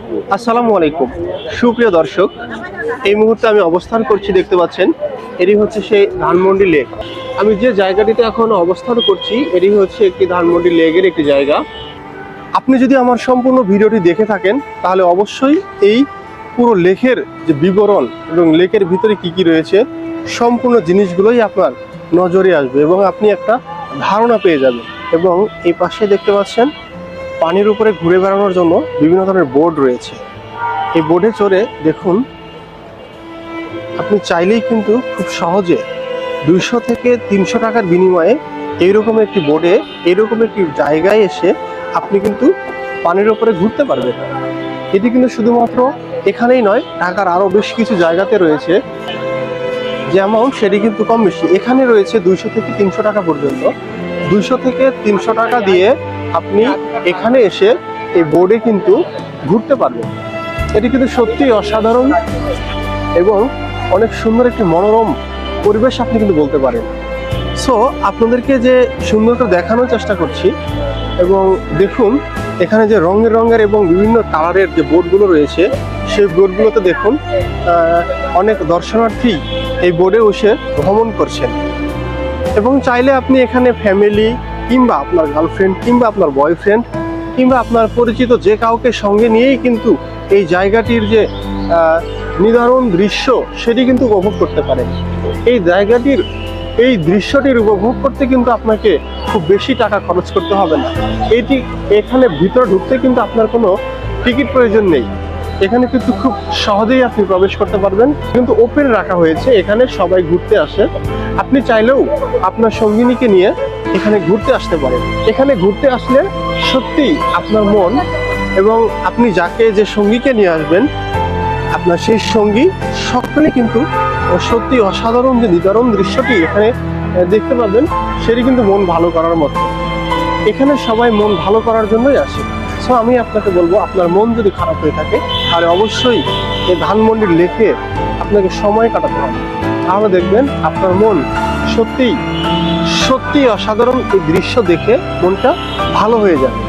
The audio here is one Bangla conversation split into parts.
আসসালামু আলাইকুম সুপ্রিয় দর্শক, এই মুহূর্তে আমি অবস্থান করছি, দেখতে পাচ্ছেন এটি হচ্ছে সেই ধানমন্ডি লেক। আমি যে জায়গাটিতে এখন অবস্থান করছি এটি হচ্ছে একটি ধানমন্ডি লেকের একটি জায়গা। আপনি যদি আমার সম্পূর্ণ ভিডিওটি দেখে থাকেন তাহলে অবশ্যই এই পুরো লেকের যে বিবরণ এবং লেকের ভিতরে কি কি রয়েছে সম্পূর্ণ জিনিসগুলোই আপনার নজরে আসবে এবং আপনি একটা ধারণা পেয়ে যাবেন। এবং এই পাশে দেখতে পাচ্ছেন পানির উপরে ঘুরে বেড়ানোর জন্য বিভিন্ন ধরনের বোর্ড রয়েছে। এই বোর্ডে চড়ে দেখুন আপনি চাইলেই কিন্তু খুব সহজে 200 থেকে 300 টাকার বিনিময়ে এইরকম একটি বোর্ডে এইরকম একটি জায়গায় এসে আপনি কিন্তু পানির উপরে ঘুরতে পারবেন। এটি কিন্তু শুধুমাত্র এখানেই নয়, ঢাকার আরও বেশ কিছু জায়গাতে রয়েছে। যে অ্যামাউন্ট সেটি কিন্তু কম বেশি, এখানে রয়েছে 200 থেকে 300 টাকা পর্যন্ত। 200 থেকে 300 টাকা দিয়ে আপনি এখানে এসে এই বোর্ডে কিন্তু ঘুরতে পারবেন। এটি কিন্তু সত্যি অসাধারণ এবং অনেক সুন্দর একটি মনোরম পরিবেশ আপনি কিন্তু বলতে পারেন। সো আপনাদেরকে যে সুন্দর করে দেখানোর চেষ্টা করছি। এবং দেখুন এখানে যে রঙের রঙের এবং বিভিন্ন কালারের যে বোর্ডগুলো রয়েছে সেই বোর্ডগুলোতে দেখুন অনেক দর্শনার্থী এই বোর্ডে বসে ভ্রমণ করছেন। এবং চাইলে আপনি এখানে ফ্যামিলি কিংবা আপনার গার্লফ্রেন্ড কিংবা আপনার বয়ফ্রেন্ড কিংবা আপনার পরিচিত যে কাউকে সঙ্গে নিয়েই কিন্তু এই জায়গাটির যে নিদারুণ দৃশ্য সেটি কিন্তু উপভোগ করতে পারেন। এই জায়গাটির এই দৃশ্যটির উপভোগ করতে কিন্তু আপনাকে খুব বেশি টাকা খরচ করতে হবে না। এখানে ভিতরে ঢুকতে কিন্তু আপনার কোনো টিকিট প্রয়োজন নেই। এখানে কিন্তু খুব সহজেই আপনি প্রবেশ করতে পারবেন, কিন্তু ওপেন রাখা হয়েছে, এখানে সবাই ঘুরতে আসে। আপনি চাইলেও আপনার সঙ্গিনীকে নিয়ে এখানে ঘুরতে আসতে পারেন। এখানে ঘুরতে আসলে সত্যি আপনার মন এবং আপনি যাকে যে সঙ্গীকে নিয়ে আসবেন আপনার সেই সঙ্গী সকলে কিন্তু সত্যি অসাধারণ যে নিদারুণ দৃশ্যটি এখানে দেখতে পাবেন সেটি কিন্তু মন ভালো করার মতো। এখানে সবাই মন ভালো করার জন্যই আসে। সো আমি আপনাকে বলবো, আপনার মন যদি খারাপ হয়ে থাকে তাহলে অবশ্যই এই ধানমন্ডির লেকে আপনাকে সময় কাটাতে হবে। তাহলে দেখবেন আপনার মন সত্যিই সত্যি অসাধারণ এই দৃশ্য দেখে মনটা ভালো হয়ে যাবে।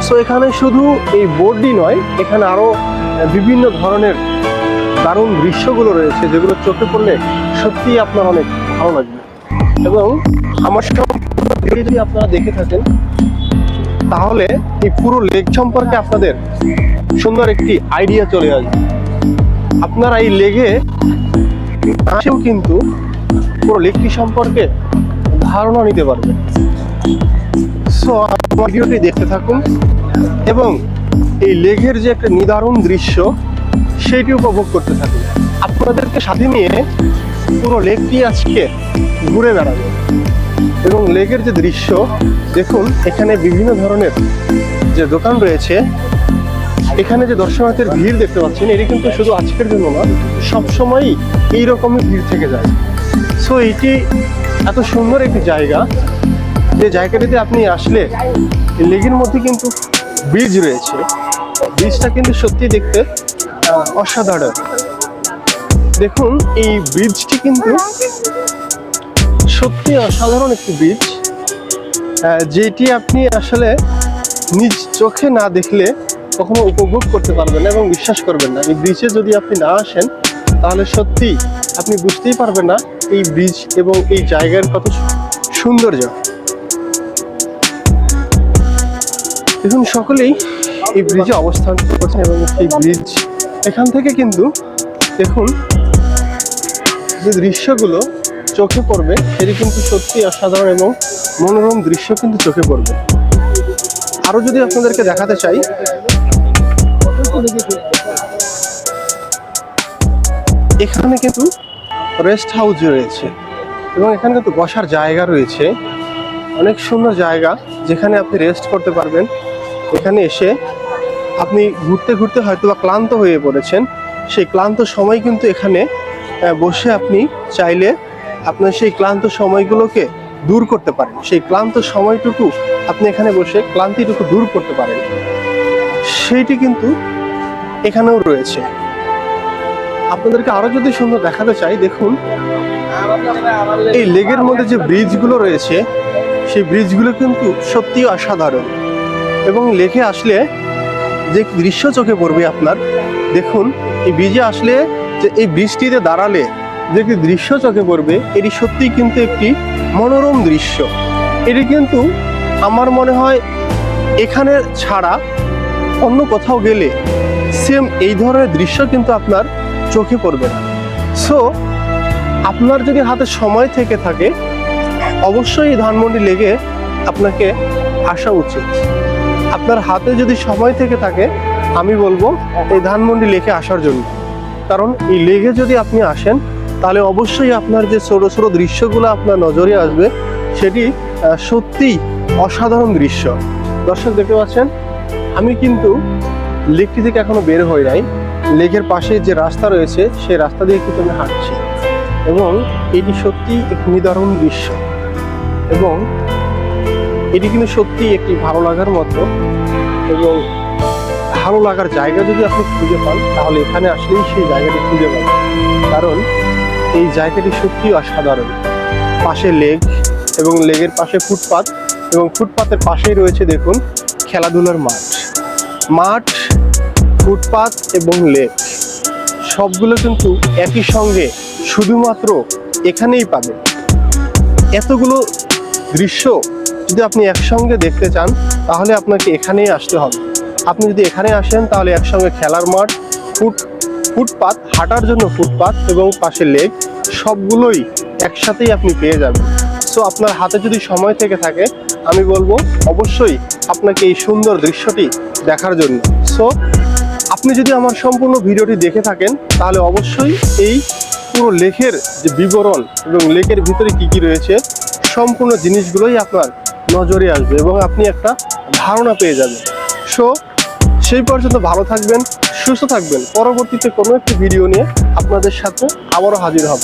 সো এখানে শুধু এই বোর্ডই নয়, এখানে আরো বিভিন্ন ধরনের দারুণ দৃশ্যগুলো রয়েছে যেগুলো চোখে পড়লে সত্যিই আপনার অনেক ভালো লাগবে। এবং আমার সাথে যদি আপনারা দেখে থাকেন তাহলে এই পুরো লেক সম্পর্কে আপনাদের সুন্দর একটি আইডিয়া চলে আসবে। আপনারা এই লেকে আসেও কিন্তু পুরো লেকটি সম্পর্কে ধারণা নিতে পারবেন। সো ভিডিওটি দেখতে থাকুন এবং এই লেকের যে একটা নিদারুণ দৃশ্য সেটি উপভোগ করতে থাকুন। আপনাদেরকে সাথে নিয়ে পুরো লেকটি আজকে ঘুরে বেড়াবে এবং লেকের যে দৃশ্য দেখুন, এখানে বিভিন্ন ধরনের যে দোকান রয়েছে, এখানে যে দর্শনার্থীর ভিড় দেখতে পাচ্ছেন এটি কিন্তু শুধু আজকের জন্য না, সবসময়ই এইরকমই ভিড় থেকে যায়। সো এটি এত সুন্দর একটি জায়গা, যে জায়গাটিতে আপনি আসলে লেকের মধ্যে কিন্তু ব্রিজ রয়েছে। ব্রিজটা কিন্তু সত্যি দেখতে অসাধারণ। দেখুন এই ব্রিজটি কিন্তু সত্যি অসাধারণ একটি ব্রিজ, যেটি আপনি আসলে নিজ চোখে না দেখলে কখনো উপভোগ করতে পারবেন না এবং বিশ্বাস করবেন না। এই ব্রিজে যদি আপনি না আসেন তাহলে সত্যি আপনি বুঝতেই পারবেন না এই ব্রিজ এবং এই জায়গার কত সৌন্দর্য। দেখুন সকলেই এই ব্রিজে অবস্থান করছেন এবং এই ব্রিজ এখান থেকে কিন্তু দেখুন যে দৃশ্যগুলো চোখে পড়বে সেটি কিন্তু সত্যি অসাধারণ এবং মনোরম দৃশ্য কিন্তু চোখে পড়বে। আরো যদি আপনাদেরকে দেখাতে চাই, এখানে কিন্তু রেস্ট হাউস রয়েছে এবং এখানে কিন্তু বসার জায়গা রয়েছে, অনেক সুন্দর জায়গা যেখানে আপনি রেস্ট করতে পারবেন। এখানে এসে আপনি ঘুরতে ঘুরতে হয়তো বা ক্লান্ত হয়ে পড়েছেন, সেই ক্লান্ত সময় কিন্তু এখানে বসে আপনি চাইলে আপনার সেই ক্লান্ত সময়গুলোকে দূর করতে পারেন। সেই ক্লান্ত সময়টুকু আপনি এখানে বসে ক্লান্তিটুকু দূর করতে পারেন, সেইটি কিন্তু এখানেও রয়েছে। আপনাদেরকে আরো যদি সুন্দর দেখাতে চাই, দেখুন এই লেকের মধ্যে যে ব্রিজগুলো রয়েছে সেই ব্রিজগুলো কিন্তু সত্যি অসাধারণ। এবং লেকে আসলে যে দৃশ্য চোখে পড়বে আপনার, দেখুন এই ব্রিজে আসলে যে এই ব্রিজটিতে দাঁড়ালে যে একটি দৃশ্য চোখে পড়বে, এটি সত্যিই কিন্তু একটি মনোরম দৃশ্য। এটি কিন্তু আমার মনে হয় এখানে ছাড়া অন্য কোথাও গেলে সেম এই ধরনের দৃশ্য কিন্তু আপনার চোখে পড়বে না। সো আপনার যদি হাতে সময় থেকে থাকে, অবশ্যই এই ধানমন্ডি লেগে আপনাকে আসা উচিত। আপনার হাতে যদি সময় থেকে থাকে, আমি বলবো এই ধানমন্ডি লেকে আসার জন্য। কারণ এই লেগে যদি আপনি আসেন, তাহলে অবশ্যই আপনার যে ছোট ছোট দৃশ্যগুলো আপনার নজরে আসবে, সেটি সত্যিই অসাধারণ দৃশ্য। দর্শক দেখতে পাচ্ছেন, আমি কিন্তু লেকটি থেকে এখনো বের হই নাই। লেকের পাশে যে রাস্তা রয়েছে, সেই রাস্তা দিয়ে কিন্তু আমি হাঁটছি, এবং এটি সত্যি এক নিদারুণ দৃশ্য, এবং এটি কিন্তু সত্যি একটি ভালো লাগার মতো। এবং ভালো লাগার জায়গা যদি আপনি খুঁজে পান, তাহলে এখানে আসলেই সেই জায়গাটি খুঁজে পাবেন। কারণ এই জায়গাটি সত্যি অসাধারণ। পাশে লেক, এবং লেকের পাশে ফুটপাত, এবং ফুটপাতের পাশেই রয়েছে দেখুন খেলাধুলার মাঠ, ফুটপাত এবং লেক, সবগুলো কিন্তু একই সঙ্গে শুধুমাত্র এখানেই পাবেন। এতগুলো দৃশ্য যদি আপনি একসঙ্গে দেখতে চান, তাহলে আপনাকে এখানেই আসতে হবে। আপনি যদি এখানে আসেন, তাহলে একসঙ্গে খেলার মাঠ, ফুটপাত, হাঁটার জন্য ফুটপাত এবং পাশে লেক, সবগুলোই একসাথেই আপনি পেয়ে যাবেন। সো আপনার হাতে যদি সময় থেকে থাকে, আমি বলবো অবশ্যই আপনাকে এই সুন্দর দৃশ্যটি দেখার জন্য। সো আপনি যদি আমার সম্পূর্ণ ভিডিওটি দেখে থাকেন, তাহলে অবশ্যই এই পুরো লেকের যে বিবরণ এবং লেকের ভিতরে কি কি রয়েছে, সম্পূর্ণ জিনিসগুলোই আপনার নজরে আসবে, এবং আপনি একটা ধারণা পেয়ে যাবেন। সো সেই পর্যন্ত ভালো থাকবেন, সুস্থ থাকবেন। পরবর্তীতে কোনো একটি ভিডিও নিয়ে আপনাদের সাথে আবারও হাজির হব।